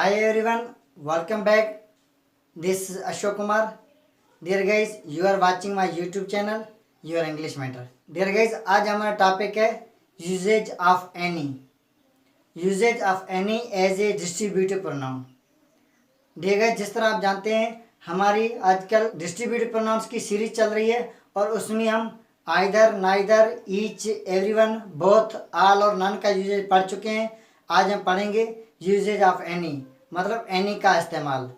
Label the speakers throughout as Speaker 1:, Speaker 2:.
Speaker 1: Hi everyone, welcome back. This is Ashok Kumar. Dear guys, you are watching my YouTube channel, Your English Mentor. Dear guys, आज हमारा topic है usages of any. Usages of any as a distributive pronoun. Dear guys, जिस तरह आप जानते हैं हमारी आजकल डिस्ट्रीब्यूटिव प्रोनाउंस की सीरीज चल रही है और उसमें हम either, neither, each, everyone, both, all और नन का यूजेज पढ़ चुके हैं. आज हम पढ़ेंगे यूजेज ऑफ एनी, मतलब एनी का इस्तेमाल.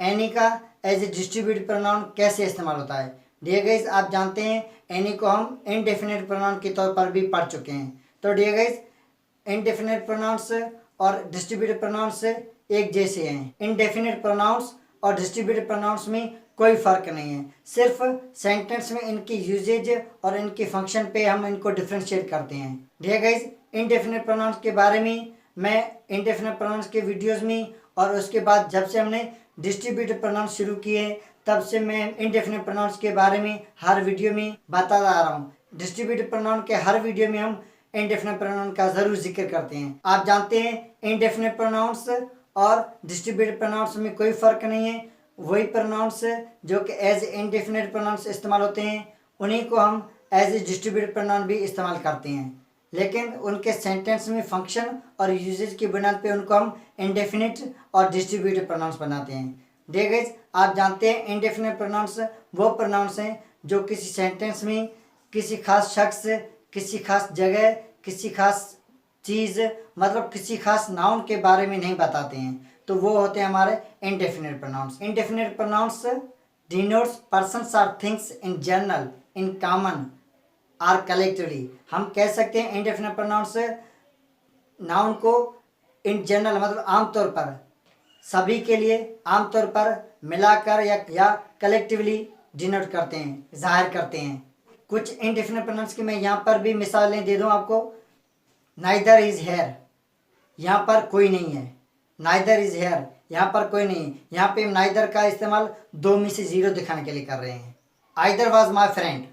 Speaker 1: एनी का एज ए डिस्ट्रीब्यूटिव प्रोनाउन कैसे इस्तेमाल होता है. डियर गाइस, आप जानते हैं एनी को हम इनडेफिनिट प्रोनाउन के तौर पर भी पढ़ चुके हैं. तो डियर गाइस, इनडेफिनिट प्रोनाउंस और डिस्ट्रीब्यूटिव प्रोनाउंस एक जैसे हैं. इनडेफिनिट प्रोनाउंस और डिस्ट्रीब्यूटिव प्रोनाउंस में कोई फ़र्क नहीं है, सिर्फ सेंटेंस में इनकी यूजेज और इनके फंक्शन पे हम इनको डिफ्रेंशिएट करते हैं. डियर गाइस, इनडेफिनिट प्रोनाउंस के बारे में मैं इनडेफिनिट प्रोनाउंस के वीडियोस में और उसके बाद जब से हमने डिस्ट्रीब्यूटिव प्रोनाउंस शुरू किए तब से मैं इनडेफिनिट प्रोनाउंस के बारे में हर वीडियो में बताता आ रहा हूँ. डिस्ट्रीब्यूटिव प्रोनाउन के हर वीडियो में हम इनडेफिनिट प्रोनाउन का ज़रूर जिक्र करते हैं. आप जानते हैं इनडेफिनिट प्रोनाउंस और डिस्ट्रीब्यूटिव प्रोनाउंस में कोई फ़र्क नहीं है. वही प्रोनाउंस जो कि एज इनडेफिनिट प्रोनाउंस इस्तेमाल होते हैं उन्हीं को हम एज ए डिस्ट्रीब्यूटिव प्रोनाउन भी इस्तेमाल करते हैं, लेकिन उनके सेंटेंस में फंक्शन और यूजेज की बुनियाद पे उनको हम इंडेफिनिट और डिस्ट्रीब्यूटिव प्रोनाउंस बनाते हैं. डियर गाइस, आप जानते हैं इंडेफिनिट प्रोनाउंस वो प्रोनाउंस हैं जो किसी सेंटेंस में किसी खास शख्स, किसी खास जगह, किसी खास चीज़, मतलब किसी खास नाउन के बारे में नहीं बताते हैं. तो वो होते हैं हमारे indefinite pronouns. Indefinite pronouns denotes persons और things in general, in common or collectively. हम कह सकते हैं इंडेफिनिट प्रोनाउंस नाउन को इन जनरल मतलब आमतौर पर, सभी के लिए, आमतौर पर मिलाकर या कलेक्टिवली डिनोट करते हैं, जाहिर करते हैं. कुछ इंडेफिनिट प्रोनाउंस की मैं यहाँ पर भी मिसालें दे दूँ आपको. नाइदर इज़ हेयर, यहाँ पर कोई नहीं है. नाइदर इज़ हेयर, यहाँ पर कोई नहीं. यहाँ पे नाइदर का इस्तेमाल दो में से जीरो दिखाने के लिए कर रहे हैं. आइदर वॉज माई फ्रेंड,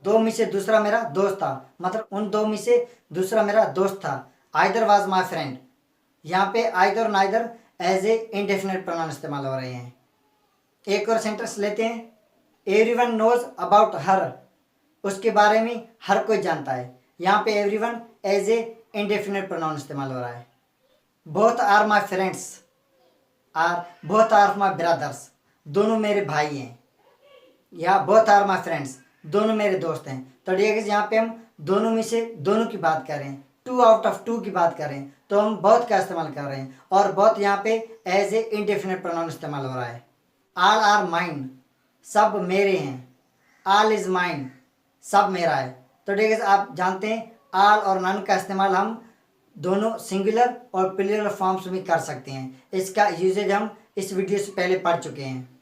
Speaker 1: दो में से दूसरा मेरा दोस्त था, मतलब उन दो में से दूसरा मेरा दोस्त था. आइदर वॉज माई फ्रेंड, यहाँ पे आइदर और neither as a indefinite pronoun इस्तेमाल हो रहे हैं. एक और सेंटेंस लेते हैं. एवरीवन नोज अबाउट हर, उसके बारे में हर कोई जानता है. यहाँ पे everyone as a indefinite pronoun इस्तेमाल हो रहा है. Both are my friends, both are my brothers, दोनों मेरे भाई हैं. या बोथ आर माई फ्रेंड्स, दोनों मेरे दोस्त हैं. तो डियर गाइस, यहाँ पे हम दोनों में से दोनों की बात करें, टू आउट ऑफ टू की बात करें तो हम बोथ का इस्तेमाल कर रहे हैं और बोथ यहाँ पे एज ए इंडेफिनिट प्रोनाउन इस्तेमाल हो रहा है. ऑल आर माइन, सब मेरे हैं. ऑल इज माइन, सब मेरा है. तो डियर गाइस, आप जानते हैं ऑल और नन का इस्तेमाल हम दोनों सिंगुलर और प्लूरल फॉर्म्स में कर सकते हैं. इसका यूजेज हम इस वीडियो से पहले पढ़ चुके हैं.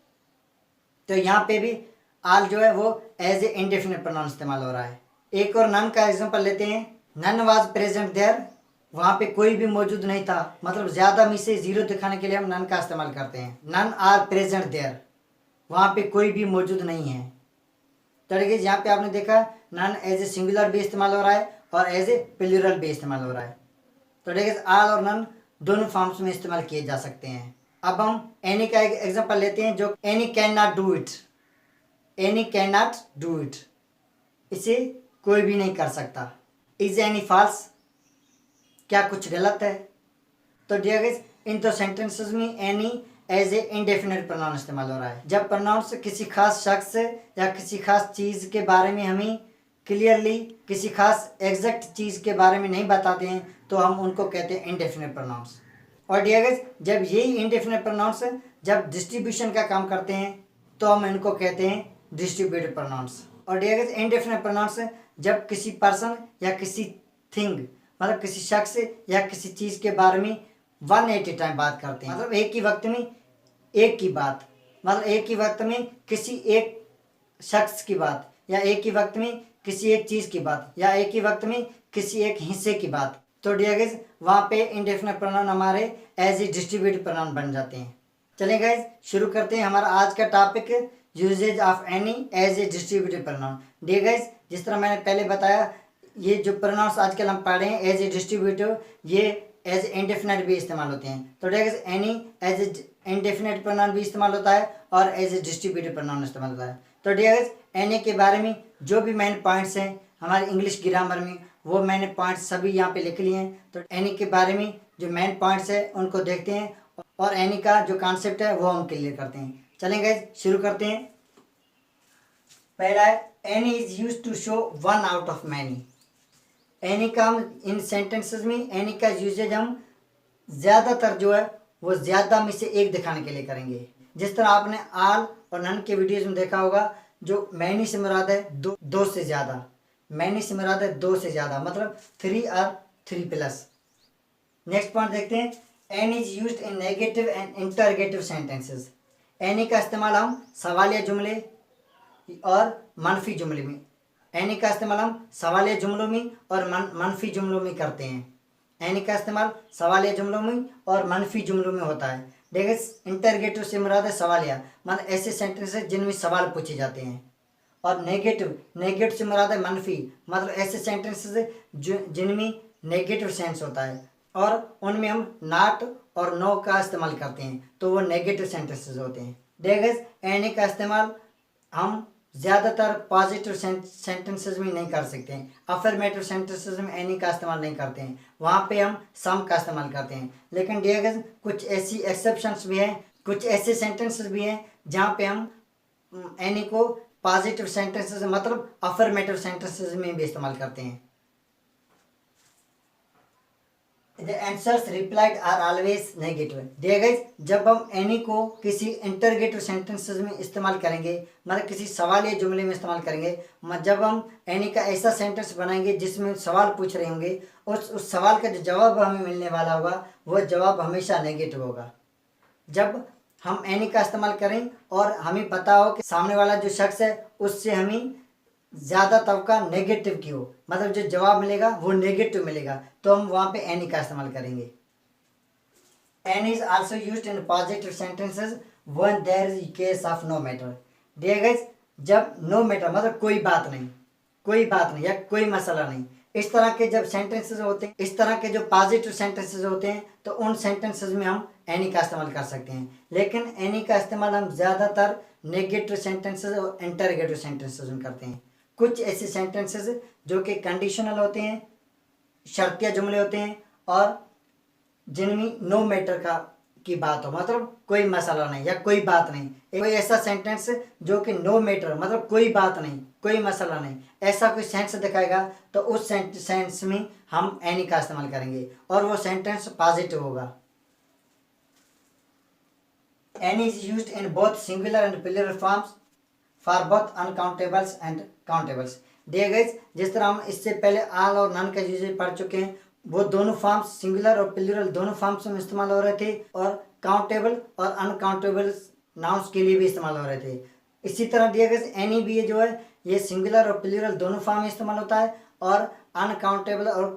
Speaker 1: तो यहाँ पे भी ऑल जो है वो एज ए इंडेफिनिट प्रोनाउन इस्तेमाल हो रहा है. एक और नन का एग्जांपल लेते हैं. नन वाज प्रेजेंट देयर, वहाँ पे कोई भी मौजूद नहीं था, मतलब ज़्यादा में से जीरो दिखाने के लिए हम नन का इस्तेमाल करते हैं. नन आर प्रेजेंट देयर, वहाँ पे कोई भी मौजूद नहीं है. तो देखिए यहाँ पे आपने देखा नन एज ए सिंगुलर भी इस्तेमाल हो रहा है और एज ए प्लूरल भी इस्तेमाल हो रहा है. तो देखिए ऑल और नन दोनों फॉर्म्स में इस्तेमाल किए जा सकते हैं. अब हम एनी का एक एग्जांपल लेते हैं जो any can not do it. Any can not do it, इसे कोई भी नहीं कर सकता. इज एनी फॉल्स, क्या कुछ गलत है. तो डियर गाइस, इन दो सेंटेंसेस में any as a indefinite pronoun इस्तेमाल हो रहा है. जब प्रोनाउंस किसी खास शख्स या किसी खास चीज़ के बारे में हमें क्लियरली किसी खास एग्जैक्ट चीज़ के बारे में नहीं बताते हैं तो हम उनको कहते हैं इंडेफिनिट प्रोनाउंस. और डियर गाइस, जब यही इंडेफिनिट प्रोनाउंस जब डिस्ट्रीब्यूशन का काम करते हैं तो हम इनको कहते हैं डिस्ट्रीब्यूटिव प्रोनाउंस. और डियर गाइस, इंडेफिनिट प्रोनाउंस जब किसी पर्सन या किसी थिंग, मतलब किसी शख्स या किसी चीज़ के बारे में वन एट ए टाइम बात करते हैं, मतलब एक ही वक्त में एक की बात, मतलब एक ही वक्त में किसी एक शख्स की बात, या एक ही वक्त में किसी एक चीज़ की बात, या एक ही वक्त में किसी एक हिस्से की बात. तो डियर गाइस, वहाँ पे इंडेफिनिट प्रोनाउन हमारे एज ए डिस्ट्रीब्यूटिव प्रोनाउन बन जाते हैं. चलिए गाइस, शुरू करते हैं हमारा आज का topic, usages of any as a distributive pronoun. Dear guys, जिस तरह मैंने पहले बताया, ये जो प्रोनाउंस आजकल हम पढ़ रहे हैं एज ए डिस्ट्रीब्यूटिव, ये एज इंडेफिनेट भी इस्तेमाल होते हैं। तो dear guys any as indefinite pronoun भी इस्तेमाल होता है और एज ए डिस्ट्रीब्यूटिव प्रोनाउन इस्तेमाल होता है। तो डियर गाइस एनी के बारे में जो भी मेन पॉइंट्स हैं हमारे इंग्लिश ग्रामर में वो मैंने पॉइंट्स सभी यहाँ पे लिख लिए हैं। तो एनी के बारे में जो मेन पॉइंट्स है उनको देखते हैं और एनी का जो कॉन्सेप्ट है वो हम क्लियर करते हैं। चलें गाइस शुरू करते हैं। पहला है any is used to show one out of many. Any का हम इन सेंटेंसेस में एनी का यूजेज हम ज़्यादातर जो है वो ज़्यादा में से एक दिखाने के लिए करेंगे। जिस तरह आपने आल और नन के वीडियोज में देखा होगा, जो मैनी से मुराद है दो से ज़्यादा, मैनी से मुराद है दो से ज़्यादा, मतलब 3 और 3+। नेक्स्ट पॉइंट देखते हैं। Any is used in negative and interrogative sentences. Any का इस्तेमाल हम सवालिया जुमले और मनफी जुमले में, एनी का इस्तेमाल हम सवालिया जुमलों में और मनफी जुमलों में करते हैं। एनी का इस्तेमाल सवालिया जुमलों में और मनफी जुमलों में होता है। देखिए इंटरगेटिव से मुराद है सवालिया, मतलब ऐसे सेंटेंस है जिनमें सवाल पूछे जाते हैं। और नेगेटिव से मुराद है मनफी, मतलब ऐसे सेंटेंसेस है जिनमें नेगेटिव सेंस होता है और उनमें हम नॉट और नो का इस्तेमाल करते हैं, तो वो नेगेटिव सेंटेंसेस होते हैं। देखिए एनी का इस्तेमाल हम ज़्यादातर पॉजिटिव सेंटेंसेस में नहीं कर सकते हैं। अफर्मेटिव सेंटेंसेस में एनी का इस्तेमाल नहीं करते हैं, वहाँ पे हम सम का इस्तेमाल करते हैं। लेकिन डियर गाइस कुछ ऐसी एक्सेप्शंस भी हैं, कुछ ऐसे सेंटेंसेस भी हैं जहाँ पे हम एनी को पॉजिटिव सेंटेंसेस मतलब अफर्मेटिव सेंटेंसेस में भी इस्तेमाल करते हैं। The answers replied are always negative. Dear guys, जब हम एनी को किसी इंटरगेटिव सेंटेंसेस में इस्तेमाल करेंगे, मतलब किसी सवालिया जुमले में इस्तेमाल करेंगे, जब हम एनी का ऐसा सेंटेंस बनाएंगे जिसमें सवाल पूछ रहे होंगे, उस सवाल का जो जवाब हमें मिलने वाला होगा वो जवाब हमेशा नेगेटिव होगा। जब हम एनी का इस्तेमाल करें और हमें पता हो कि सामने वाला जो शख्स है उससे हमें ज़्यादा तवक्का नेगेटिव की हो, मतलब जो जवाब मिलेगा वो नेगेटिव मिलेगा, तो हम वहाँ पे एनी का इस्तेमाल करेंगे। Any is also used in positive sentences when there is case of no matter. Dear guys जब नो मैटर मतलब कोई बात नहीं या कोई मसला नहीं, इस तरह के जब सेंटेंसेस होते हैं, इस तरह के जो पॉजिटिव सेंटेंसेस होते हैं, तो उन सेंटेंसेस में हम एनी का इस्तेमाल कर सकते हैं। लेकिन एनी का इस्तेमाल हम ज़्यादातर नेगेटिव सेंटेंसेस और इंटरगेटिव सेंटेंसेस में करते हैं। कुछ ऐसे सेंटेंसेस जो कि कंडीशनल होते हैं, शर्तिया जुमले होते हैं और जिनमें नो मैटर की बात हो, मतलब कोई मसला नहीं या कोई बात नहीं। कोई ऐसा सेंटेंस जो कि नो मैटर मतलब कोई बात नहीं, कोई मसला नहीं, ऐसा कोई सेंस दिखाएगा, तो उस सेंस में हम एनी का इस्तेमाल करेंगे और वो सेंटेंस पॉजिटिव होगा। Any is used in both singular and plural forms for both uncountables and countables. Dear guys जिस तरह हम इससे पहले आल और नन का यूजेज पढ़ चुके हैं, वो दोनों फॉर्म्स सिंगुलर और प्लूरल दोनों फॉर्म्स में इस्तेमाल हो रहे थे और काउंटेबल और अनकाउंटेबल नाउन्स के लिए भी इस्तेमाल हो रहे थे। इसी तरह डियर गाइस एनी भी जो है ये सिंगुलर और प्लूरल दोनों फॉर्म में इस्तेमाल होता है और अनकाउंटेबल और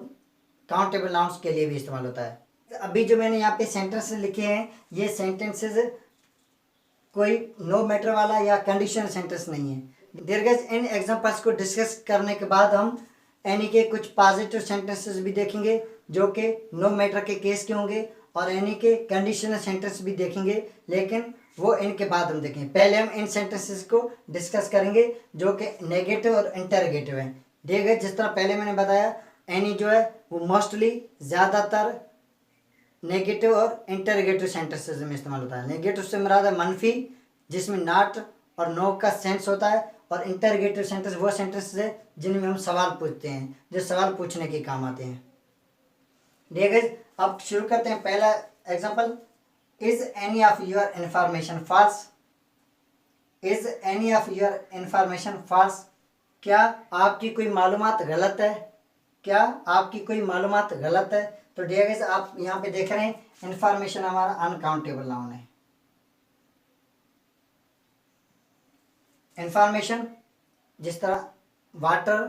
Speaker 1: काउंटेबल नाउन्स के लिए भी इस्तेमाल होता है। अभी जो मैंने यहाँ पे सेंटेंसेस लिखे हैं, ये सेंटेंसेस कोई नो मैटर वाला या कंडीशनल सेंटेंस नहीं है। डियर गाइस इन एग्जांपल्स को डिस्कस करने के बाद हम एनी के कुछ पॉजिटिव सेंटेंसेस भी देखेंगे जो कि नो मैटर के केस के होंगे और एनी के कंडीशनल सेंटेंस भी देखेंगे, लेकिन वो इनके बाद हम देखेंगे। पहले हम इन सेंटेंसेस को डिस्कस करेंगे जो कि नेगेटिव और इंटरगेटिव हैं। डियर गाइस जिस तरह पहले मैंने बताया एनी जो है वो मोस्टली ज़्यादातर नेगेटिव और इंटरगेटिव सेंटेंसेस में इस्तेमाल होता है। नेगेटिव से मुराद है मनफी जिसमें नॉट और नो का सेंस होता है, और इंटरगेटिव सेंटेंस वो सेंटेंस है जिनमें हम सवाल पूछते हैं, जो सवाल पूछने के काम आते हैं। ठीक है अब शुरू करते हैं। पहला example, is any of your information false. Is any of your information false, क्या आपकी कोई मालूमात गलत है, क्या आपकी कोई मालूमात गलत है। तो डियर गाइस आप यहाँ पे देख रहे हैं इंफॉर्मेशन हमारा अनकाउंटेबल नाउन है। इंफॉर्मेशन जिस तरह वाटर,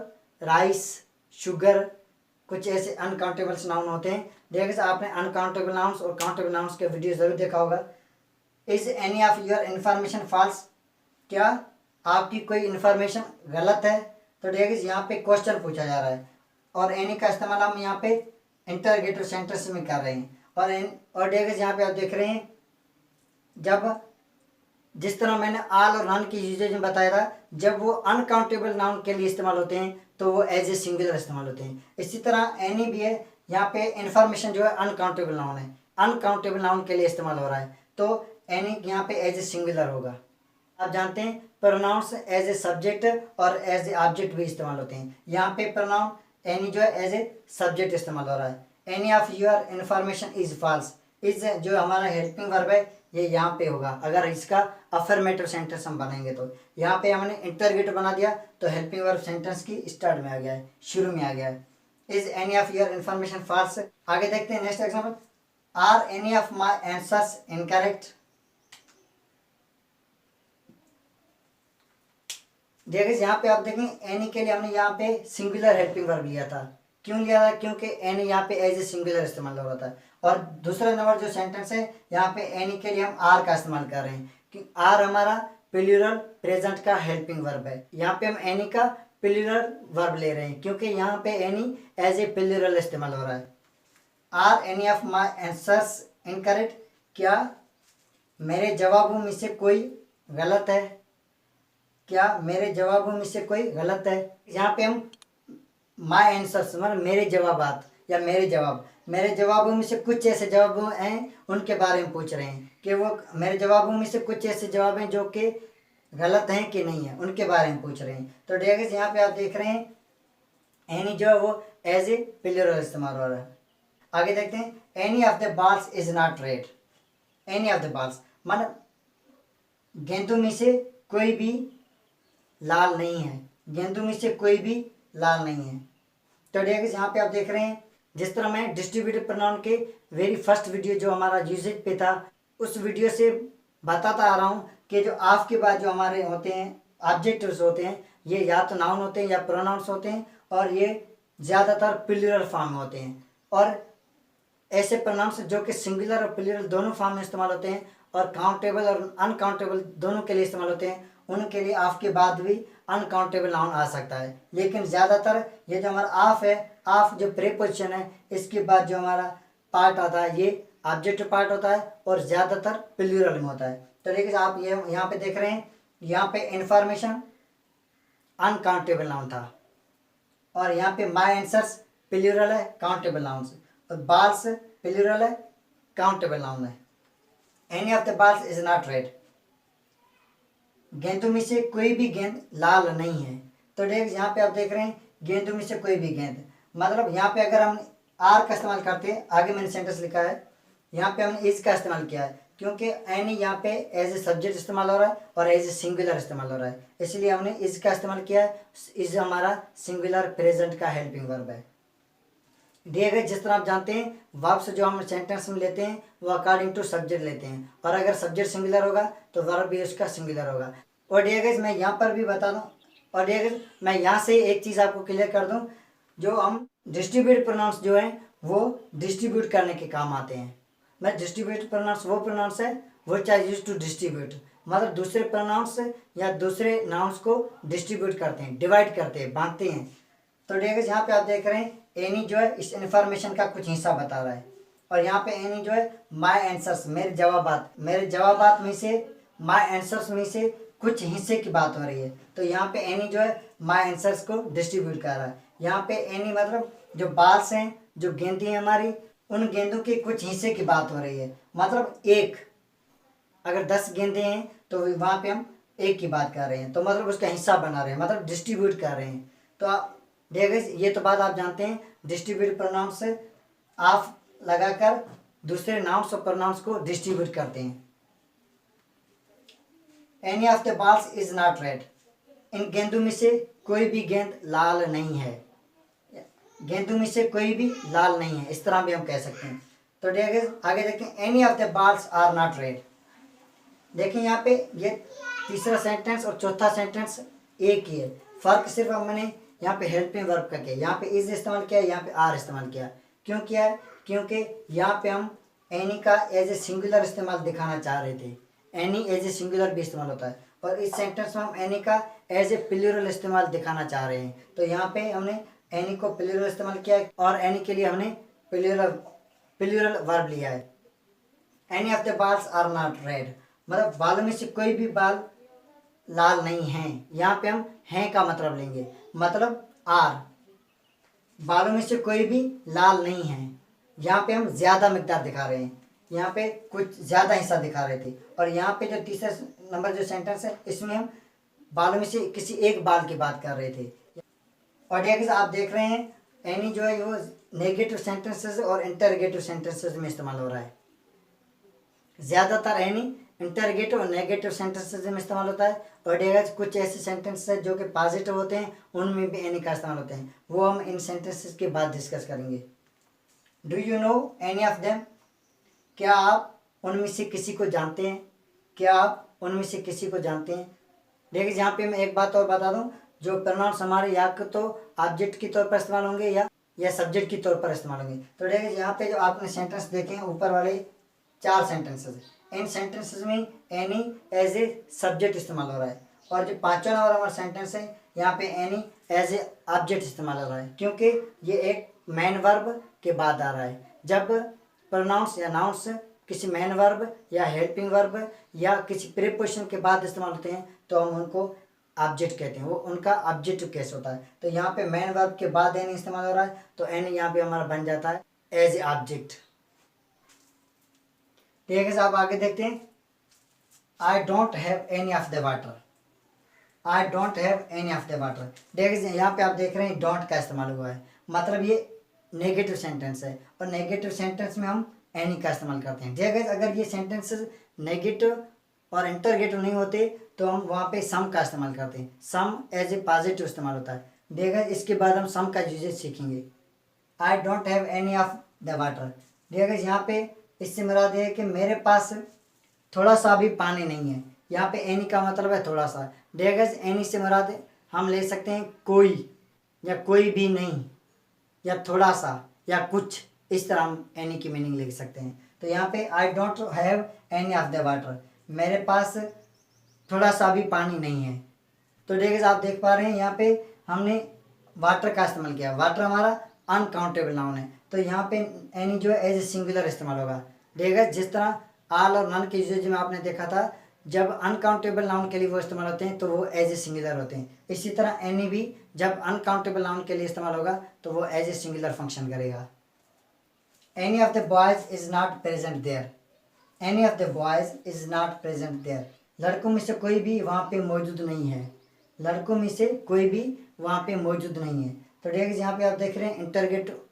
Speaker 1: राइस, शुगर, कुछ ऐसे अनकाउंटेबल्स नाउन होते हैं। डियर गाइस आपने अनकाउंटेबल नाउन्स और काउंटेबल नाउन्स के वीडियो जरूर देखा होगा। Is any of your information false, क्या आपकी कोई इंफॉर्मेशन गलत है। तो डियर गाइस यहाँ पे क्वेश्चन पूछा जा रहा है और एनी का इस्तेमाल हम यहाँ पे इंटरगेटिव सेंटेंस में कर रहे हैं। और डियर यहाँ पे आप देख रहे हैं, जब जिस तरह मैंने ऑल और नन की यूजेज में बताया था, जब वो अनकाउंटेबल नाउन के लिए इस्तेमाल होते हैं तो वो एज ए सिंगुलर इस्तेमाल होते हैं। इसी तरह एनी भी है, यहाँ पे इन्फॉर्मेशन जो है अनकाउंटेबल नाउन है, अनकाउंटेबल नाउन के लिए इस्तेमाल हो रहा है, तो एनी यहाँ पे एज ए सिंगुलर होगा। आप जानते हैं प्रोनाउंस एज ए सब्जेक्ट और एज ए ऑब्जेक्ट भी इस्तेमाल होते हैं। यहाँ पे प्रोनाउन एनी जो है एज ए सब्जेक्ट इस्तेमाल हो रहा है। Any of your information is false, is जो हमारा हेल्पिंग वर्ब है ये यहाँ पे होगा। अगर इसका अफर्मेटिव सेंटेंस हम बनाएंगे तो यहाँ पे हमने इंटरगेटिव बना दिया तो हेल्पिंग वर्ब सेंटेंस की स्टार्ट में आ गया है, शुरू में आ गया है। Is any of your information false. आगे देखते हैं next example, are any of my answers incorrect. देखिए यहाँ पे आप देखें एनी के लिए हमने यहाँ पे सिंगुलर हेल्पिंग वर्ब लिया था। क्यों लिया था? क्योंकि एनी यहाँ पे एज ए सिंगुलर इस्तेमाल हो रहा था। और दूसरा नंबर जो सेंटेंस है यहाँ पे एनी के लिए हम आर का इस्तेमाल कर रहे हैं कि आर हमारा प्लूरल प्रेजेंट का हेल्पिंग वर्ब है। यहाँ पे हम एनी का प्लूरल वर्ब ले रहे हैं क्योंकि यहाँ पे एनी एज ए प्लूरल इस्तेमाल हो रहा है। Are any of my answers incorrect, क्या मेरे जवाबों में से कोई गलत है? क्या मेरे जवाबों में से कोई गलत है? यहाँ पे हम माई आंसर्स मतलब मेरे जवाबात या मेरे जवाबों में से कुछ ऐसे जवाब हैं उनके बारे में पूछ रहे हैं कि वो मेरे जवाबों में से कुछ ऐसे जवाब हैं जो कि गलत हैं कि नहीं है, उनके बारे में पूछ रहे हैं। तो डेगस यहाँ पे आप देख रहे हैं एनी जो है वो एज ए प्लूरल इस्तेमाल हो रहा है। आगे देखते हैं, any of the balls is not red. Any of the balls मतलब गेंदों में से कोई भी लाल नहीं है, गेंदों में से कोई भी लाल नहीं है। तो डेगस यहाँ पे आप देख रहे हैं, जिस तरह मैं डिस्ट्रीब्यूटिव प्रोनाउन के वेरी फर्स्ट वीडियो जो हमारा यूजेज पे था उस वीडियो से बताता आ रहा हूँ कि जो ऑफ के बाद जो हमारे होते हैं ऑब्जेक्टिव्स होते हैं ये या तो नाउन होते हैं या प्रोनाउंस होते हैं और ये ज़्यादातर प्लूरल फॉर्म में होते हैं। और ऐसे प्रोनाउंस जो कि सिंगुलर और प्लूरल दोनों फॉर्म में इस्तेमाल होते हैं और काउंटेबल और अनकाउंटेबल दोनों के लिए इस्तेमाल होते हैं, उनके लिए ऑफ के बाद भी अनकाउंटेबल नाउन आ सकता है। लेकिन ज़्यादातर ये जो हमारा ऑफ है, ऑफ जो प्रीपोजिशन है इसके बाद जो हमारा पार्ट आता है ये ऑब्जेक्टिव पार्ट होता है और ज़्यादातर प्लूरल में होता है। तो देखिए आप ये यहाँ पे देख रहे हैं, यहाँ पे इंफॉर्मेशन अनकाउंटेबल नाउन था और यहाँ पे माई आंसर्स प्लूरल है, काउंटेबल नाउन, और बाल्स प्लूरल है, काउंटेबल नाउन है। Any of the balls is not red, गेंदों में से कोई भी गेंद लाल नहीं है। तो देख यहाँ पे आप देख रहे हैं गेंदों में से कोई भी गेंद, मतलब यहाँ पे अगर हम आर का इस्तेमाल करते हैं, आगे मैंने सेंटेंस लिखा है यहाँ पे हमने इज का इस्तेमाल किया है क्योंकि एनी यहाँ पे एज ए सब्जेक्ट इस्तेमाल हो रहा है और एज ए सिंगुलर इस्तेमाल हो रहा है, इसलिए हमने इज का इस्तेमाल किया है। इज हमारा सिंगुलर प्रेजेंट का हेल्पिंग वर्ब है। दिए गए जिस तरह आप जानते हैं वर्ब्स जो हम सेंटेंस में लेते हैं वो अकॉर्डिंग टू सब्जेक्ट लेते हैं और अगर सब्जेक्ट सिंगुलर होगा तो वर्ब भी उसका सिंगुलर होगा। और दिए गए मैं यहाँ पर भी बता दूँ, और दिए गए मैं यहाँ से एक चीज़ आपको क्लियर कर दूँ, जो हम डिस्ट्रीब्यूट प्रोनाउंस जो हैं वो डिस्ट्रीब्यूट करने के काम आते हैं। मैं डिस्ट्रीब्यूट प्रोनाउंस वो प्रोनाउंस है which are used to distribute, मतलब दूसरे प्रोनाउंस या दूसरे नाउंस को डिस्ट्रीब्यूट करते हैं, डिवाइड करते हैं, बांटते हैं। तो देखिए यहाँ पे आप देख रहे हैं एनी जो है इस इन्फॉर्मेशन का कुछ हिस्सा बता रहा है और यहाँ पे एनी जो है माई आंसर्स मेरे जवाबात में से, माई आंसर्स में से कुछ हिस्से की बात हो रही है। तो यहाँ पे एनी जो है माई आंसर्स को डिस्ट्रीब्यूट कर रहा है। यहाँ पे एनी मतलब जो बाल्स हैं, जो गेंदें हैं हमारी, उन गेंदों के कुछ हिस्से की बात हो रही है। मतलब एक, अगर 10 गेंदें हैं तो वहाँ पे हम एक की बात कर रहे हैं, तो मतलब उसका हिस्सा बना रहे हैं, मतलब डिस्ट्रीब्यूट कर रहे हैं। तो आप देखिए ये तो बात आप जानते हैं, डिस्ट्रीब्यूट प्रोनाउंस से ऑफ लगाकर दूसरे नाउंस और प्रोनाउंस को डिस्ट्रीब्यूट करते हैं। Any of the balls is not red, इन गेंदों में से कोई भी गेंद लाल नहीं है, गेंदों में से कोई भी लाल नहीं है, इस तरह भी हम कह सकते हैं। तो देखिए आगे देखें, any of the balls are not red. देखिए यहाँ पे ये तीसरा सेंटेंस और चौथा सेंटेंस एक ही है, फर्क सिर्फ हमने यहाँ पे हेल्पिंग वर्ब का किया, यहाँ पे इज इस्तेमाल किया, यहाँ पे आर इस्तेमाल किया। क्यों किया है? क्योंकि यहाँ पे हम एनी का एज ए सिंगुलर इस्तेमाल दिखाना चाह रहे थे। एनी एज ए सिंगुलर भी इस्तेमाल होता है और इस सेंटेंस में हम एनी का एज ए प्लूरल इस्तेमाल दिखाना चाह रहे हैं। तो यहाँ पे हमने एनी को प्लूरल इस्तेमाल किया और एनी के लिए हमने प्लूरल प्लूरल वर्ब लिया है। Any of the balls are not red, मतलब बालों में से कोई भी बाल लाल नहीं है। यहाँ पे हम हैं का मतलब लेंगे, मतलब आर, बालों में से कोई भी लाल नहीं है। यहाँ पे हम ज्यादा मिकदार दिखा रहे हैं, यहाँ पे कुछ ज्यादा हिस्सा दिखा रहे थे। और यहाँ पे जो तीसरा नंबर जो सेंटेंस है इसमें हम बालों में से किसी एक बाल की बात कर रहे थे। और डियर आप देख रहे हैं एनी जो है वो नेगेटिव सेंटेंसेस और इंटरगेटिव सेंटेंसेस में इस्तेमाल हो रहा है। ज्यादातर एनी इंटरगेटिव और नेगेटिव सेंटेंसेस में इस्तेमाल होता है। और डियर कुछ ऐसे सेंटेंसेस है जो कि पॉजिटिव होते हैं, उनमें भी एनी का इस्तेमाल होता है, वो हम इन सेंटेंसेस के बाद डिस्कस करेंगे। Do you know any of them, क्या आप उनमें से किसी को जानते हैं? क्या आप उनमें से किसी को जानते हैं? देखिए यहाँ पे मैं एक बात और बता दूं, जो प्रोनाउंस हमारे या तो ऑब्जेक्ट के तौर पर इस्तेमाल होंगे या सब्जेक्ट के तौर पर इस्तेमाल होंगे। तो देखिए यहाँ पे जो आपने सेंटेंस देखे हैं ऊपर वाले 4 सेंटेंसेस, इन सेंटेंसेस में एनी एज ए सब्जेक्ट इस्तेमाल हो रहा है। और जो 5वां नंबर हमारा सेंटेंस है यहाँ पे एनी एज ए ऑब्जेक्ट इस्तेमाल हो रहा है, क्योंकि ये एक मेन वर्ब के बाद आ रहा है। जब प्रोनाउंस या नाउंस किसी मेन वर्ब या हेल्पिंग वर्ब या किसी प्रीपोजिशन के बाद इस्तेमाल होते हैं तो हम उनको ऑब्जेक्ट कहते हैं, वो उनका ऑब्जेक्टिव केस होता है। तो यहाँ पे मेन वर्ब के बाद एनी इस्तेमाल हो रहा है, तो एनी यहाँ पे हमारा बन जाता है एज ए ऑब्जेक्ट। ठीक है साहब, आगे देखते हैं। I don't have any of the water, I don't have any of the water. देखिए यहाँ पे आप देख रहे हैं डोंट का इस्तेमाल हुआ है, मतलब ये नेगेटिव सेंटेंस है और नेगेटिव सेंटेंस में हम एनी का इस्तेमाल करते हैं। देखिए अगर ये सेंटेंसेस नेगेटिव और इंटरगेटिव नहीं होते तो हम वहाँ पे सम का इस्तेमाल करते हैं, सम एज ए पॉजिटिव इस्तेमाल होता है। देखिए इसके बाद हम सम का यूजेज सीखेंगे। I don't have any of the water, देखिए यहाँ पे इससे मुराद है कि मेरे पास थोड़ा सा भी पानी नहीं है। यहाँ पे एनी का मतलब है थोड़ा सा। देखिए एनी से मुराद हम ले सकते हैं कोई या कोई भी नहीं या थोड़ा सा या कुछ, इस तरह हम एनी की मीनिंग लिख सकते हैं। तो यहाँ पे I don't have any of the water, मेरे पास थोड़ा सा भी पानी नहीं है। तो देखिए आप देख पा रहे हैं यहाँ पे हमने वाटर का इस्तेमाल किया। वाटर हमारा अनकाउंटेबल नाउन है, तो यहाँ पे एनी जो है एज ए सिंगुलर इस्तेमाल होगा। देखिए जिस तरह आल और नन के यूजेज में आपने देखा था, जब अनकाउंटेबल नाउन के लिए वो इस्तेमाल होते हैं तो वो एज ए सिंगुलर होते हैं। इसी तरह एनी भी जब अनकाउंटेबल नाउन के लिए इस्तेमाल होगा तो वो एज ए सिंगुलर फंक्शन करेगा। Any of the boys is not present there, any of the boys is not present there, लड़कों में से कोई भी वहाँ पे मौजूद नहीं है, लड़कों में से कोई भी वहाँ पे मौजूद नहीं है। तो देखिए यहाँ पे आप देख रहे हैं इंटरगेटिव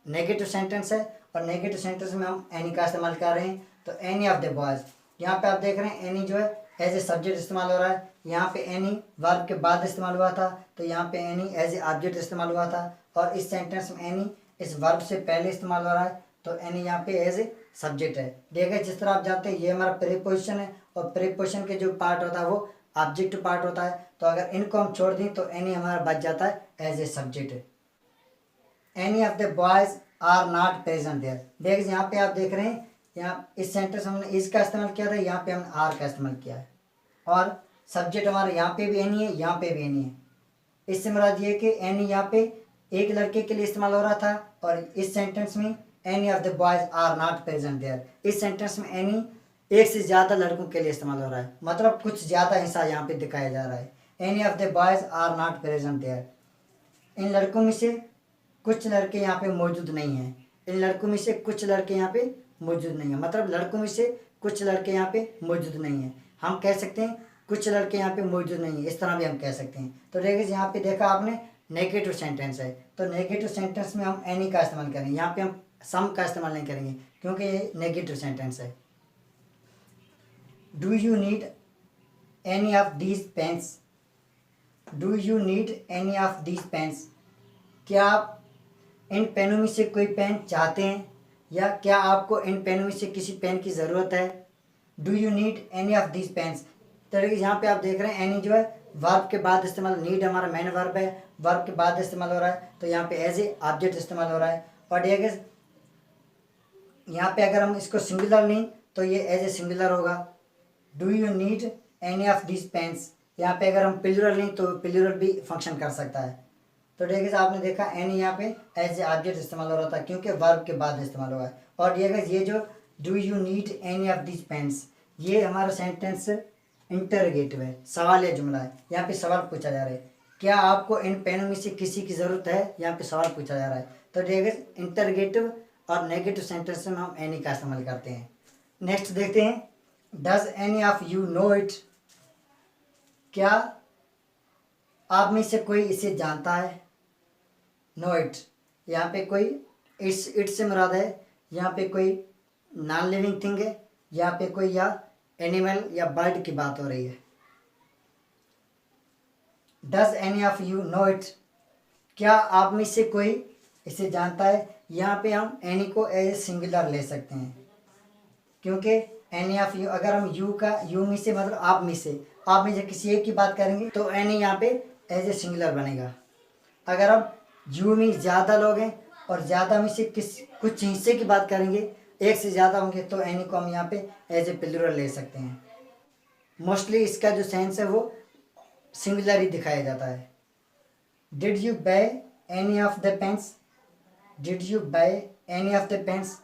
Speaker 1: नेगेटिव सेंटेंस है और नेगेटिव सेंटेंस में हम एनी का इस्तेमाल कर रहे हैं। तो एनी ऑफ द बॉयज, यहाँ पे आप देख रहे हैं एनी जो है एज ए सब्जेक्ट इस्तेमाल हो रहा है। यहाँ पे एनी वर्ब के बाद इस्तेमाल हुआ था, तो यहाँ पे एनी एज ए ऑब्जेक्ट इस्तेमाल हुआ था। और इस सेंटेंस में एनी इस वर्ब से पहले इस्तेमाल हो रहा है, तो एनी यहाँ पे एज ए सब्जेक्ट है। देखिए जिस तरह आप जानते हैं ये हमारा प्रीपोजिशन है और प्रीपोजिशन के जो पार्ट होता है वो ऑब्जेक्ट पार्ट होता है। तो अगर इनको हम छोड़ दें तो एनी हमारा बच जाता है as a subject. Any of the boys are not present there, देखिए यहाँ पे आप देख रहे हैं यहाँ इस सेंटेंस में हमने इसका इस्तेमाल किया था, यहाँ पे हमने आर का इस्तेमाल किया है। और सब्जेक्ट हमारा यहाँ पे भी एनी है, यहाँ पे भी एनी है। इससे मुराद ये कि एनी यहाँ पे एक लड़के के लिए इस्तेमाल हो रहा था और इस सेंटेंस में any of the boys are not present there, इस सेंटेंस में एनी एक से ज़्यादा लड़कों के लिए इस्तेमाल हो रहा है, मतलब कुछ ज़्यादा हिस्सा यहाँ पे दिखाया जा रहा है। Any of the boys are not present there, इन लड़कों में से कुछ लड़के यहाँ पे मौजूद नहीं हैं, इन लड़कों में से कुछ लड़के यहाँ पे मौजूद नहीं है, मतलब लड़कों में से कुछ लड़के यहाँ पे मौजूद नहीं है। हम कह सकते हैं कुछ लड़के यहाँ पे मौजूद नहीं है, इस तरह भी हम कह सकते हैं। तो देखिए यहाँ पे देखा आपने नेगेटिव सेंटेंस है, तो नेगेटिव सेंटेंस में हम एनी का इस्तेमाल करेंगे, यहाँ पे हम सम का इस्तेमाल नहीं करेंगे क्योंकि ये नेगेटिव सेंटेंस है। Do you need any of these pens, do you need any of these pens, क्या आप इन पेनों में से कोई पेन चाहते हैं या क्या आपको इन पेनों में से किसी पेन की ज़रूरत है। Do you need any of these pens, तो यहाँ पे आप देख रहे हैं एनी जो है वर्ब के बाद इस्तेमाल, नीड हमारा मेन वर्ब है, वर्ब के बाद इस्तेमाल हो रहा है, तो यहाँ पे एज ए ऑब्जेक्ट इस्तेमाल हो रहा है। और देखिए यहाँ पे अगर हम इसको सिंगुलर लें तो ये एज ए सिंगुलर होगा। Do you need any of these pens, यहाँ पे अगर हम प्लूरल लें तो प्लूरल भी फंक्शन कर सकता है। तो डियर आपने देखा एनी यहाँ पे एज ए ऑब्जेक्ट इस्तेमाल हो रहा था क्योंकि वर्ब के बाद इस्तेमाल हुआ है। और डियर ये जो do you need any of this pens, ये हमारा सेंटेंस इंटरोगेटिव है, सवाल या जुमला है। यहाँ पे सवाल पूछा जा रहा है, क्या आपको इन पेनों में से किसी की ज़रूरत है, यहाँ पे सवाल पूछा जा रहा है। तो डियर इंटरोगेटिव और नेगेटिव सेंटेंस में हम एनी का इस्तेमाल करते हैं। नेक्स्ट देखते हैं, does any of you know it, क्या आप में से कोई इसे जानता है। नो इट, यहाँ पे कोई इट से मुराद है यहाँ पे कोई नॉन लिविंग थिंग है, यहाँ पे कोई या एनिमल या बर्ड की बात हो रही है। Does any of you know it, क्या आप में से कोई इसे जानता है। यहाँ पे हम एनी को एज ए सिंगुलर ले सकते हैं क्योंकि एनी ऑफ यू, अगर हम यू का यू में से मतलब आप में से किसी एक की बात करेंगे तो एनी यहाँ पे एज ए सिंगुलर बनेगा। अगर हम यू में ज़्यादा लोग हैं और ज़्यादा में से कुछ हिस्से की बात करेंगे, एक से ज़्यादा होंगे, तो एनी को हम यहाँ पे एज ए प्लूरल ले सकते हैं। मोस्टली इसका जो सेंस है वो सिंगुलर ही दिखाया जाता है। Did you buy any of the pens, did you buy any of the pens.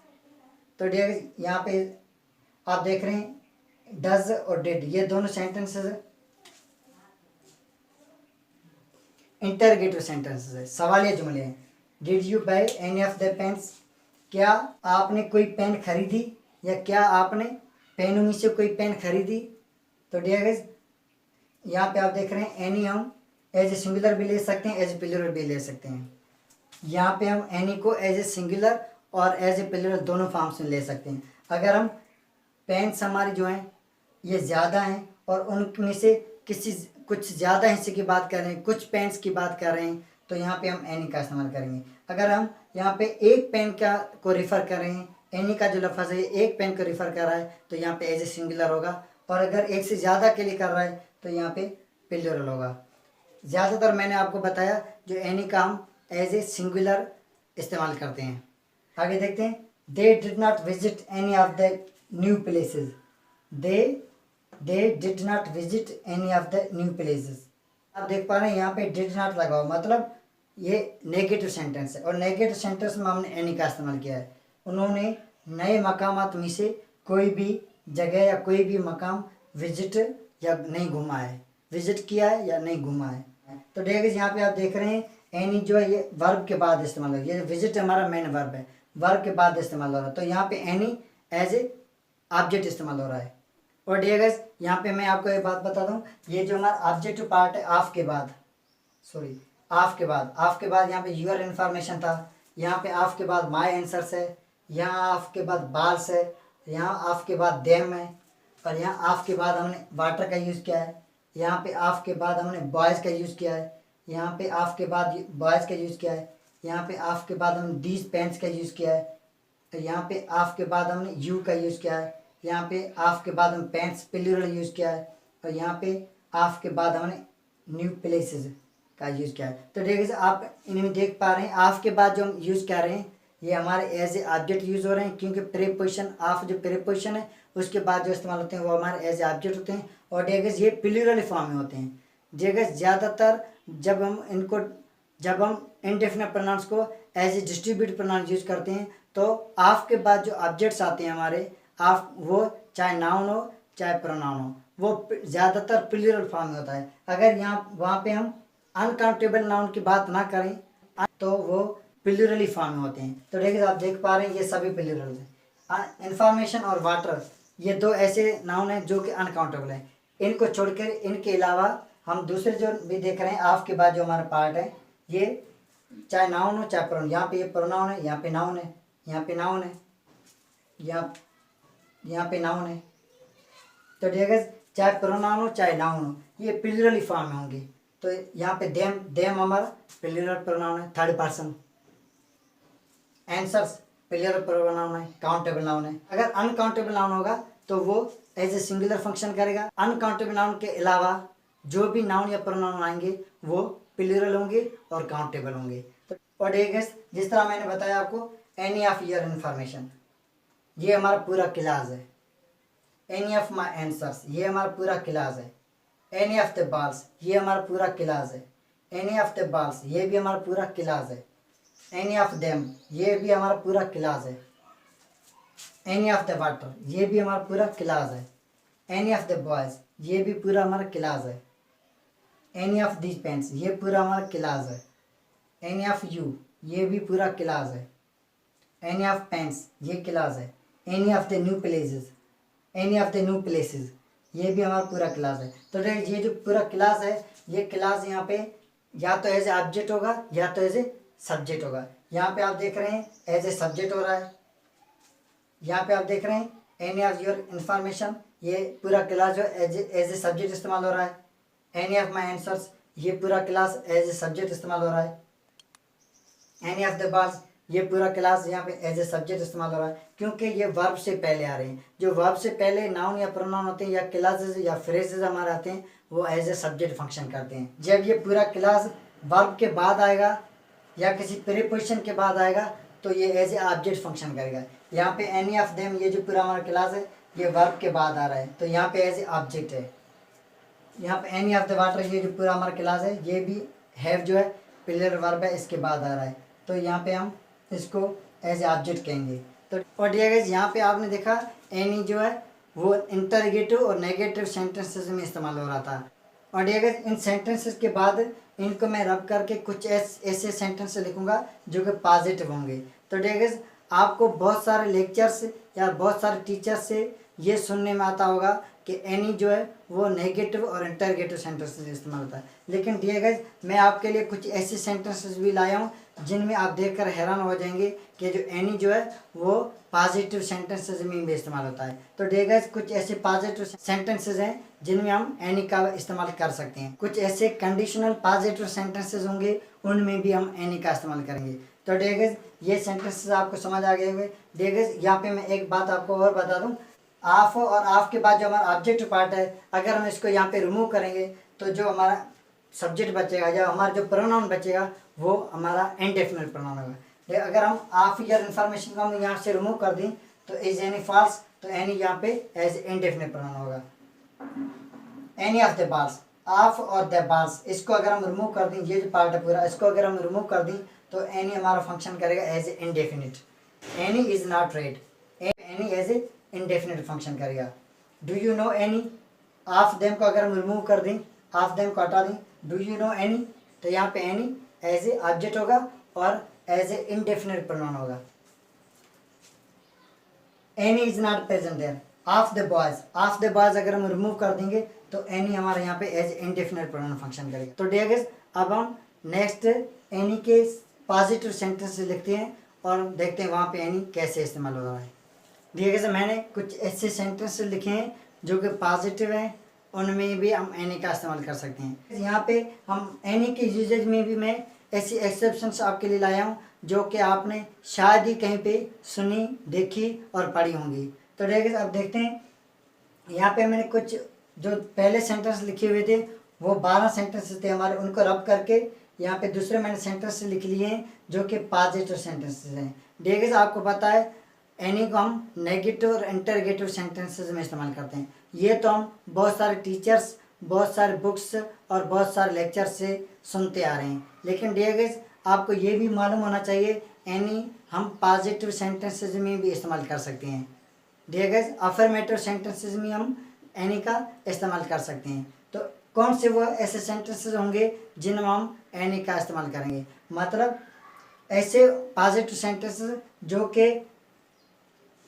Speaker 1: तो डियर यहाँ पे आप देख रहे हैं डज और डिड, ये दोनों सेंटेंसेस इंटरगेटिव सेंटेंसेस है, सवालिया जुमले हैं। Did you buy any of the pens, क्या आपने कोई पेन खरीदी या क्या आपने पेनों में से कोई पेन खरीदी। तो डियर यहाँ पे आप देख रहे हैं एनी हम एज ए सिंगुलर भी ले सकते हैं, एज ए प्लूरल भी ले सकते हैं। यहाँ पे हम एनी को एज ए सिंगुलर और एज ए प्लूरल दोनों फॉर्म्स में ले सकते हैं। अगर हम पेन्स हमारे जो हैं ये ज़्यादा हैं और उनमें से कुछ ज़्यादा हिस्से की बात कर रहे हैं, कुछ पेन्स की बात कर रहे हैं, तो यहाँ पे हम एनी का इस्तेमाल करेंगे। अगर हम यहाँ पे एक पेन को रिफ़र कर रहे हैं, एनी का जो लफ्ज़ है एक पेन को रिफ़र कर रहा है, तो यहाँ पे एज ए सिंगुलर होगा। और अगर एक से ज़्यादा के लिए कर रहा है तो यहाँ पे प्लूरल होगा। ज़्यादातर मैंने आपको बताया जो एनी का हम एज ए सिंगुलर इस्तेमाल करते हैं। आगे देखते हैं, they did not visit any of the new places, they did not visit any of the new places. आप देख पा रहे हैं यहाँ पे डिड नॉट लगा हुआ, मतलब ये नेगेटिव सेंटेंस है और नेगेटिव सेंटेंस में हमने एनी का इस्तेमाल किया है। उन्होंने नए मकामात में से कोई भी जगह या कोई भी मकाम विजिट या नहीं घूमा है, विजिट किया है या नहीं घूमा है। तो देखिए यहाँ पे आप देख रहे हैं एनी जो है ये वर्ब के बाद इस्तेमाल हो रहा है। ये विजिट हमारा मेन वर्ब है, वर्ब के बाद इस्तेमाल हो रहा है, तो यहाँ पे एनी एज ए ऑब्जेक्ट इस्तेमाल हो रहा है। और डियर गाइस यहाँ पे मैं आपको एक बात बता दूँ, ये जो हमारा ऑब्जेक्टिव पार्ट है ऑफ के बाद यहाँ पे यूर इन्फॉर्मेशन था, यहाँ पे ऑफ के बाद माई आंसर्स है, यहाँ ऑफ के बाद बाल्स है, यहाँ ऑफ के बाद देम है, और यहाँ ऑफ के बाद हमने वाटर का यूज़ किया है, यहाँ पे ऑफ के बाद हमने बॉयज़ का यूज़ किया है, यहाँ पे ऑफ के बाद बॉयज़ का यूज़ किया है, यहाँ पे ऑफ के बाद हमने दीज पेन्स का यूज़ किया है, तो यहाँ पे ऑफ के बाद हमने यू का यूज़ किया है, यहाँ पे ऑफ के बाद हम पेन्स प्लूरल यूज़ किया है, और यहाँ पे ऑफ के बाद हमने न्यू प्लेसेस का यूज़ किया है। तो देखिए आप इनमें देख पा रहे हैं ऑफ के बाद जो हम यूज़ कर रहे हैं ये हमारे एज ए ऑब्जेक्ट यूज़ हो रहे हैं, क्योंकि प्रीपोजिशन ऑफ जो प्रीपोजिशन है उसके बाद जो इस्तेमाल होते हैं वो हमारे एज ए ऑब्जेक्ट होते हैं, और डेगस ये प्लूरल फॉर्म में होते हैं। डेगस ज़्यादातर जब हम इनडेफिनिट प्रोनाउंस को as a distribute pronouns use करते हैं तो ऑफ के बाद जो ऑब्जेक्ट्स आते हैं हमारे ऑफ, वो चाहे नाउन हो चाहे प्रोनाउन हो, वो ज़्यादातर प्लूरल फॉर्म में होता है। अगर वहाँ पे हम अनकाउंटेबल नाउन की बात ना करें तो वो प्लूरली फॉर्म में होते हैं। तो देखिए आप देख पा रहे हैं ये सभी प्लूरल हैं। इंफॉर्मेशन और वाटर ये दो ऐसे नाउन हैं जो कि अनकाउंटेबल हैं। इनको छोड़कर इनके अलावा हम दूसरे जो भी देख रहे हैं ऑफ के बाद जो हमारा पार्ट है ये चाहे नाउन हो चाहे प्रोनाउन, यहाँ पे ये प्रोनाउन है, यहाँ पे नाउन है, यहाँ पे नाउन है, यहाँ पे नाउन है। तो देखिए चाहे प्रोनाउन हो चाहे नाउन हो ये प्लूरली फॉर्म में होंगे। तो यहाँ पे देम हमारा प्लूरल प्रोनाउन है, third person. Answers plural pronoun है, काउंटेबल नाउन है। अगर अनकाउंटेबल नाउन होगा तो वो एज ए सिंगुलर फंक्शन करेगा। अनकाउंटेबल नाउन के अलावा जो भी नाउन या प्रोनाउन आएंगे वो प्लूरल होंगे और काउंटेबल होंगे। तो और जिस तरह मैंने बताया आपको एनी ऑफ योर इन्फॉर्मेशन ये हमारा पूरा क्लास है, एनी ऑफ माई आंसर्स ये हमारा पूरा क्लास है, एनी ऑफ द बॉल्स ये हमारा पूरा क्लास है, एनी ऑफ द बॉल्स, ये भी हमारा पूरा क्लास है। एनी ऑफ देम, ये भी हमारा पूरा क्लास है। एनी ऑफ द वाटर, ये भी हमारा पूरा क्लास है। एनी ऑफ द बॉयज, ये भी पूरा हमारा क्लास है। एनी ऑफ दीज पेन्स, ये पूरा हमारा क्लास है। एनी ऑफ यू, ये भी पूरा क्लास है। एनी ऑफ पेन्स, ये क्लास है। Any of the new places, any of the new places, ये भी हमारा पूरा क्लास है। तो ये जो पूरा क्लास है, ये क्लास यहाँ पे या तो एज ए ऑब्जेक्ट होगा या तो एज ए सब्जेक्ट होगा। यहाँ पे आप देख रहे हैं एज ए सब्जेक्ट हो रहा है। यहाँ पे आप देख रहे हैं एनी ऑफ योर इंफॉर्मेशन, ये पूरा क्लास जो एज ए सब्जेक्ट इस्तेमाल हो रहा है। एनी ऑफ माई आंसर्स, ये पूरा क्लास एज ए सब्जेक्ट इस्तेमाल हो रहा है। एनी ऑफ द बॉल्स, ये पूरा क्लास यहाँ पे एज ए सब्जेक्ट इस्तेमाल हो रहा है, क्योंकि ये वर्ब से पहले आ रहे हैं। जो वर्ब से पहले नाउन या प्रोनाउन होते हैं या क्लासेस या फ्रेजेस हमारे आते हैं, वो एज ए सब्जेक्ट फंक्शन करते हैं। जब ये पूरा क्लास वर्ब के बाद आएगा या किसी प्रीपोजिशन के बाद आएगा, तो ये एज ए ऑब्जेक्ट फंक्शन करेगा। यहाँ पे एनी ऑफ देम, ये जो पूरा हमारा क्लास है, ये वर्ब के बाद आ रहा है, तो यहाँ पे एज ए ऑब्जेक्ट है। यहाँ पे एनी ऑफ द वाटर, ये जो पूरा हमारा क्लास है, ये भी हैव जो है प्लूरल वर्ब है, इसके बाद आ रहा है, तो यहाँ पे हम इसको एज ए ऑब्जेक्ट कहेंगे। तो और डियर गाइस, यहाँ पे आपने देखा एनी जो है वो इंटरोगेटिव और नेगेटिव सेंटेंसेस में इस्तेमाल हो रहा था। और डियर गाइस, इन सेंटेंसेस के बाद इनको मैं रब करके कुछ ऐसे सेंटेंस लिखूंगा जो कि पॉजिटिव होंगे। तो डियर गाइस, आपको बहुत सारे लेक्चर्स या बहुत सारे टीचर्स से ये सुनने में आता होगा कि एनी जो है वो नेगेटिव और इंटरोगेटिव सेंटेंसेस इस्तेमाल होता है, लेकिन डियर गाइस, मैं आपके लिए कुछ ऐसे सेंटेंसेस भी लाया हूँ जिनमें आप देखकर हैरान हो जाएंगे कि जो एनी जो है वो पॉजिटिव सेंटेंसेस में भी इस्तेमाल होता है। तो डियर गाइस, कुछ ऐसे पॉजिटिव सेंटेंसेस हैं जिनमें हम एनी का इस्तेमाल कर सकते हैं। कुछ ऐसे कंडीशनल पॉजिटिव सेंटेंसेस होंगे, उनमें भी हम एनी का इस्तेमाल करेंगे। तो डियर गाइस, ये सेंटेंसेस आपको समझ आ गए होंगे। डियर गाइस, यहाँ पे मैं एक बात आपको और बता दूँ, ऑफ और ऑफ के बाद जो हमारा ऑब्जेक्ट पार्ट है, अगर हम इसको यहाँ पे रिमूव करेंगे तो जो हमारा सब्जेक्ट बचेगा या हमारा जो प्रोनाउन बचेगा वो हमारा इनडेफिनिट प्रोनाउन होगा। लेकिन अगर हम ऑफ या इन्फॉर्मेशन को हम यहाँ से रिमूव कर दें तो इज एनी फॉल्स, तो एनी यहाँ पे एज इनडेफिनिट प्रोनाउन होगा। Any of the balls, of और द बॉल्स, इसको अगर हम रिमूव कर दें, ये जो पार्ट है पूरा, इसको अगर हम रिमूव कर दें तो एनी हमारा फंक्शन करेगा as a indefinite. Any is not red, any as a indefinite function करेगा। Do you know any, of them को अगर हम रिमूव कर दें, ऑफ देम को हटा दें, डू यू नो एनी, तो यहाँ पे एनी एज ए ऑब्जेक्ट होगा और एज ए इनडेफिनिट प्रोनाउन होगा। Any is not present there, of the boys, of the boys अगर हम रिमूव कर देंगे तो एनी हमारे यहाँ पे एज इनडेफिनिट प्रोनाउन फंक्शन करेगा। तो डियर गाइस, अब हम नेक्स्ट एनी के पॉजिटिव सेंटेंस लिखते हैं और देखते हैं वहाँ पे एनी कैसे इस्तेमाल हो रहा है। डियर गाइस, मैंने कुछ ऐसे सेंटेंस लिखे हैं जो कि पॉजिटिव हैं, उनमें भी हम एनी का इस्तेमाल कर सकते हैं। यहाँ पे हम एनी के यूजेज में भी मैं ऐसी एक्सेप्शंस आपके लिए लाया हूँ जो कि आपने शायद ही कहीं पे सुनी, देखी और पढ़ी होंगी। तो डियर गाइस, अब देखते हैं, यहाँ पे मैंने कुछ जो पहले सेंटेंस लिखे हुए थे वो 12 सेंटेंस थे हमारे, उनको रब करके यहाँ पे दूसरे मैंने सेंटेंस लिख लिए हैं जो कि पॉजिटिव सेंटेंसेस हैं। डियर गाइस, आपको पता है एनी को हम नेगेटिव और इंटरोगेटिव सेंटेंसेस में इस्तेमाल करते हैं। ये तो हम बहुत सारे टीचर्स, बहुत सारे बुक्स और बहुत सारे लेक्चर से सुनते आ रहे हैं, लेकिन डियर गाइस, आपको ये भी मालूम होना चाहिए एनी हम पॉजिटिव सेंटेंसेस में भी इस्तेमाल कर सकते हैं। डियर गाइस, अफर्मेटिव सेंटेंसेस में हम एनी का इस्तेमाल कर सकते हैं। तो कौन से वो ऐसे सेंटेंसेस होंगे जिनमें हम एनी का इस्तेमाल करेंगे, मतलब ऐसे पॉजिटिव सेंटेंसेस जो कि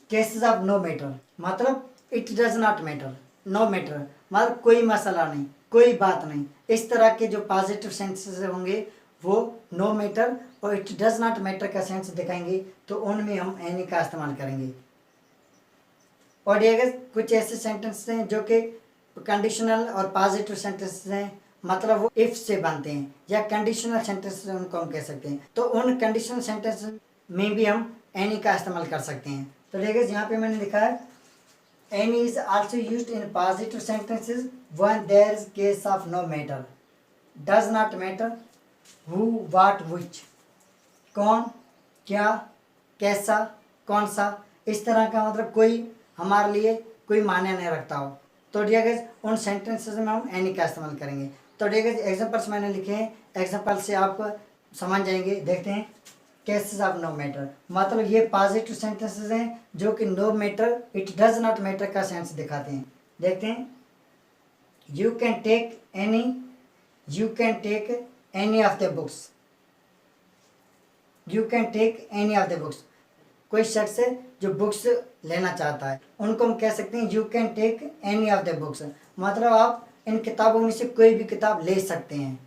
Speaker 1: केसेस ऑफ नो मैटर, मतलब it does not matter, no matter मतलब कोई मसला नहीं, कोई बात नहीं, इस तरह के जो पॉजिटिव सेंटेंसेस होंगे वो नो मैटर और इट डज नॉट मैटर का सेंस दिखाएंगे, तो उनमें हम एनी का इस्तेमाल करेंगे। और ये कुछ ऐसे सेंटेंस हैं जो कि कंडीशनल और पॉजिटिव सेंटेंसेस हैं, मतलब वो इफ से बनते हैं, या कंडीशनल सेंटेंसेस उनको हम कह सकते हैं। तो उन कंडीशनल सेंटेंसेस में भी हम एनी का इस्तेमाल कर सकते हैं। तो देखिए यहाँ पे मैंने लिखा है any is also used in positive sentences when there is case of no matter, does not matter, who, what, which, कौन, क्या, कैसा, कौन सा, इस तरह का मतलब कोई हमारे लिए कोई मायने नहीं रखता हो। तो डियर गाइस, उन सेंटेंसेस में हम एनी का इस्तेमाल करेंगे। तो देखिए एग्जाम्पल्स मैंने लिखे हैं, एग्जाम्पल से आप समझ जाएंगे। देखते हैं केसेस ऑफ नो मैटर, मतलब ये पॉजिटिव सेंटेंसेस हैं जो कि no matter, it does not matter का सेंस दिखाते हैं। देखते हैं you can take any, you can take any of the books, you can take any of the books. कोई शख्स है जो बुक्स लेना चाहता है, उनको हम कह सकते हैं you can take any of the books, मतलब आप इन किताबों में से कोई भी किताब ले सकते हैं।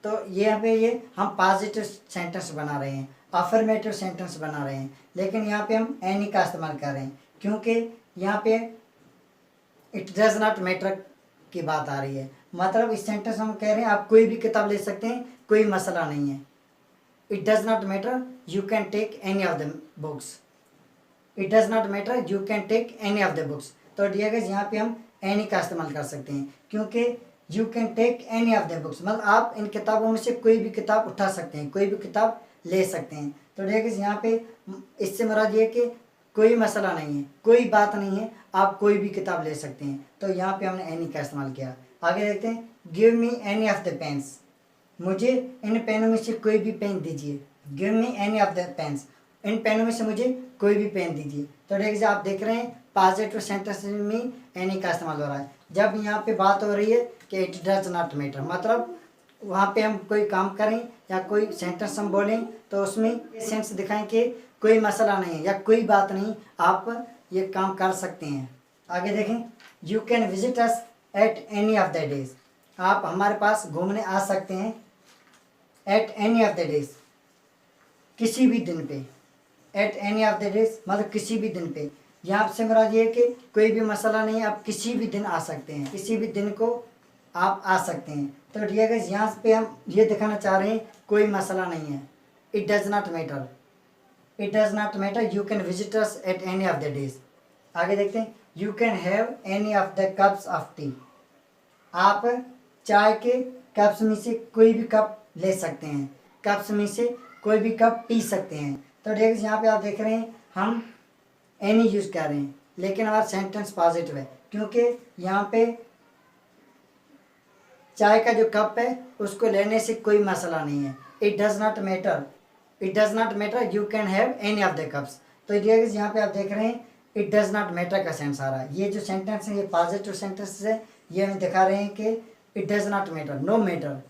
Speaker 1: तो यहाँ पे ये हम पॉजिटिव सेंटेंस बना रहे हैं, अफर्मेटिव सेंटेंस बना रहे हैं, लेकिन यहाँ पे हम एनी का इस्तेमाल कर रहे हैं क्योंकि यहाँ पे इट डज नॉट मैटर की बात आ रही है। मतलब इस सेंटेंस हम कह रहे हैं आप कोई भी किताब ले सकते हैं, कोई मसला नहीं है। It does not matter you can take any of the books, it does not matter you can take any of the books. तो डियर गाइस यहाँ पे हम एनी का इस्तेमाल कर सकते हैं क्योंकि you can take any of the books, मतलब आप इन किताबों में से कोई भी किताब उठा सकते हैं, कोई भी किताब ले सकते हैं। तो डियर गाइस यहाँ पे इससे मुराद ये कि कोई मसला नहीं है, कोई बात नहीं है, आप कोई भी किताब ले सकते हैं। तो यहाँ पे हमने एनी का इस्तेमाल किया। आगे देखते हैं give me any of the pens, मुझे इन पेनों में से कोई भी पेन दीजिए। Give me any of the pens, इन पेनों में से मुझे कोई भी पेन दीजिए। तो देखिए आप देख रहे हैं पॉजिटिव सेंटेंस में एनी का इस्तेमाल हो रहा है। जब यहाँ पे बात हो रही है कि इट डज नॉट मैटर, मतलब वहाँ पे हम कोई काम करें या कोई सेंटेंस हम बोलें तो उसमें सेंस दिखाएं कि कोई मसला नहीं है या कोई बात नहीं, आप ये काम कर सकते हैं। आगे देखें you can visit us at any of the days, आप हमारे पास घूमने आ सकते हैं at any of the days, किसी भी दिन पे। At any of the days मतलब किसी भी दिन पे। यहाँ से मेरा ये है कि कोई भी मसला नहीं है, आप किसी भी दिन आ सकते हैं, किसी भी दिन को आप आ सकते हैं। तो डियर गाइस यहाँ पे हम ये दिखाना चाह रहे हैं कोई मसला नहीं है, it does not matter, it does not matter you can visit us at any of the days. आगे देखते हैं you can have any of the cups of T, आप चाय के कप्स में से कोई भी कप ले सकते हैं, कप्स में से कोई भी कप पी सकते हैं। तो देखिए यहाँ पे आप देख रहे हैं हम एनी यूज कर रहे हैं लेकिन हमारा सेंटेंस पॉजिटिव है क्योंकि यहाँ पे चाय का जो कप है उसको लेने से कोई मसला नहीं है। It does not matter, it does not matter you can have any of the cups. तो यहाँ पे आप देख रहे हैं इट डज नॉट मैटर का सेंस आ रहा है। ये जो सेंटेंस है ये पॉजिटिव सेंटेंस है, ये हमें दिखा रहे हैं कि it does not matter, no matter,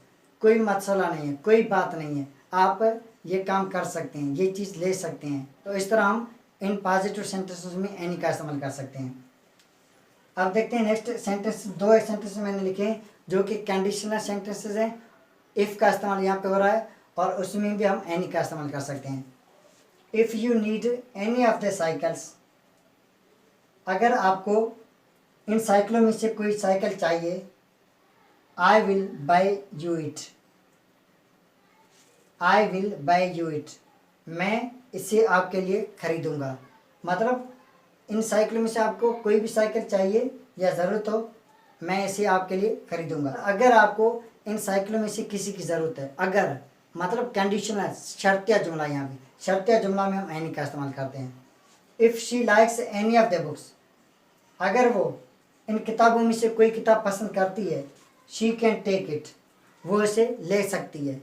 Speaker 1: कोई मसला नहीं है, कोई बात नहीं है, आप ये काम कर सकते हैं, ये चीज़ ले सकते हैं। तो इस तरह हम इन पॉजिटिव सेंटेंसेस में एनी का इस्तेमाल कर सकते हैं। अब देखते हैं नेक्स्ट सेंटेंस, दो सेंटेंस मैंने लिखे हैं जो कि कंडीशनल सेंटेंसेस हैं। इफ़ का इस्तेमाल यहाँ पे हो रहा है और उसमें भी हम एनी का इस्तेमाल कर सकते हैं। If you need any of the cycles, अगर आपको इन साइकिलों में से कोई साइकिल चाहिए, I will buy you it, I will buy you it, मैं इसे आपके लिए खरीदूंगा। मतलब इन साइकिलों में से आपको कोई भी साइकिल चाहिए या ज़रूरत हो, मैं इसे आपके लिए खरीदूंगा। अगर आपको इन साइकिलों में से किसी की ज़रूरत है, अगर मतलब कंडीशनल शर्तिया जुमला, यहाँ पे शर्तिया जुमला में हम एनी का इस्तेमाल करते हैं। If she likes any of the books, अगर वो इन किताबों में से कोई किताब पसंद करती है, शी कैन टेक इट, वो इसे ले सकती है,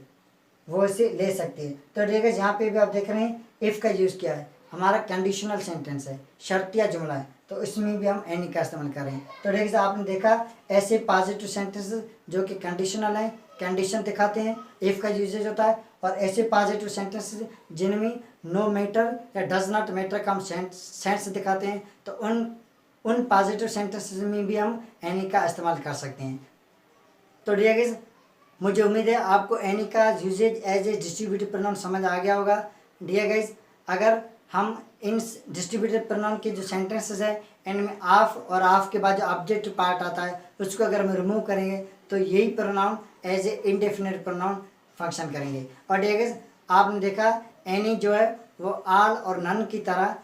Speaker 1: वो इसे ले सकती है। तो देखिए यहाँ पे भी आप देख रहे हैं इफ़ का यूज़ किया है, हमारा कंडीशनल सेंटेंस है, शर्तिया जुमला है, तो इसमें भी हम एनी का इस्तेमाल कर रहे हैं। तो देखिए आपने देखा ऐसे पॉजिटिव सेंटेंसेस जो कि कंडीशनल हैं, कंडीशन दिखाते हैं, इफ़ का यूजेज होता है, और ऐसे पॉजिटिव सेंटेंसेस जिनमें नो मैटर या डज नॉट मैटर का हम सेंस दिखाते हैं, तो उन पॉजिटिव सेंटेंसेस में भी हम एनी का इस्तेमाल कर सकते हैं। तो डियर गाइस मुझे उम्मीद है आपको एनी का usage as a distributive pronoun समझ आ गया होगा। डियर गाइस अगर हम इन डिस्ट्रीब्यूटिव प्रोनाउन के जो सेंटेंसेस है इनमें ऑफ और ऑफ के बाद जो ऑब्जेक्ट पार्ट आता है उसको अगर हम रिमूव करेंगे तो यही pronoun as a indefinite pronoun function करेंगे। और डियर गाइस आपने देखा एनी जो है वो ऑल और नन की तरह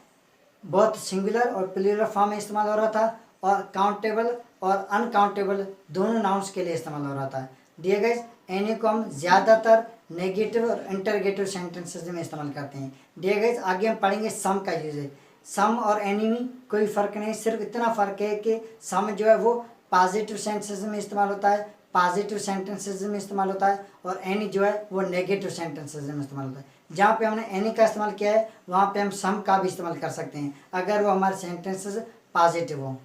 Speaker 1: बहुत सिंगुलर और प्लूरल फॉर्म में इस्तेमाल हो रहा था, और काउंटेबल और अनकाउंटेबल दोनों नाउन्स के लिए इस्तेमाल हो रहा था। डियर गाइस एनी को हम ज़्यादातर नेगेटिव और इंटरगेटिव सेंटेंसेस में इस्तेमाल करते हैं। डियर गाइस आगे हम पढ़ेंगे सम का यूजेज। सम और एनी में कोई फ़र्क नहीं, सिर्फ इतना फ़र्क है कि सम जो है वो पॉजिटिव सेंटेंसेस में इस्तेमाल होता है, पॉजिटिव सेंटेंसेज में इस्तेमाल होता है और एनी जो है वो नेगेटिव सेंटेंसेज में इस्तेमाल होता है। जहाँ पे हमने एनी का इस्तेमाल किया है वहाँ पे हम सम का भी इस्तेमाल कर सकते हैं अगर वो हमारे सेंटेंसेज पॉजिटिव हो।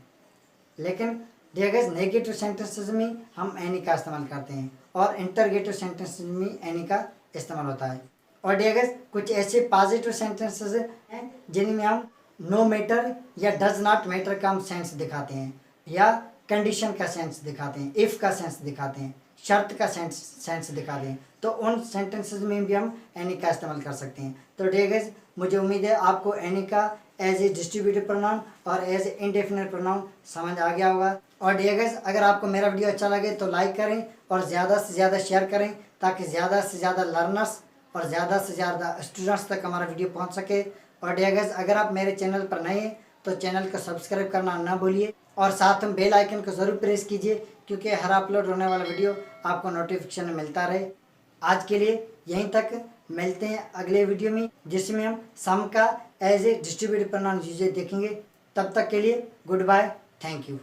Speaker 1: लेकिन डियर गाइस नेगेटिव सेंटेंसेज में हम एनी का इस्तेमाल करते हैं और इंटरगेटिव सेंटेंसेज में एनी का इस्तेमाल होता है। और डियर गाइस कुछ ऐसे पॉजिटिव सेंटेंसेज हैं जिनमें हम नो मैटर या डज नॉट मैटर का हम सेंस दिखाते हैं या कंडीशन का सेंस दिखाते हैं, इफ़ का सेंस दिखाते हैं, शर्त का सेंस दिखाते हैं। तो उन सेंटेंसेज में भी हम एनी का इस्तेमाल कर सकते हैं। तो डियर गाइस मुझे उम्मीद है आपको एनी का एज ए डिस्ट्रीब्यूटिव प्रोनाउन और एज ए इंडेफिनिट प्रोनाउन समझ आ गया होगा। और डियर गाइस अगर आपको मेरा वीडियो अच्छा लगे तो लाइक करें और ज़्यादा से ज़्यादा शेयर करें ताकि ज़्यादा से ज़्यादा लर्नर्स और ज़्यादा से ज़्यादा स्टूडेंट्स तक हमारा वीडियो पहुंच सके। और डियर गाइस अगर आप मेरे चैनल पर नए हैं तो चैनल को सब्सक्राइब करना ना भूलिए और साथ में बेल आइकन को ज़रूर प्रेस कीजिए क्योंकि हर अपलोड होने वाला वीडियो आपको नोटिफिकेशन मिलता रहे। आज के लिए यहीं तक, मिलते हैं अगले वीडियो में जिसमें हम सम का as a distributive pronoun usage देखेंगे। तब तक के लिए गुड बाय, थैंक यू।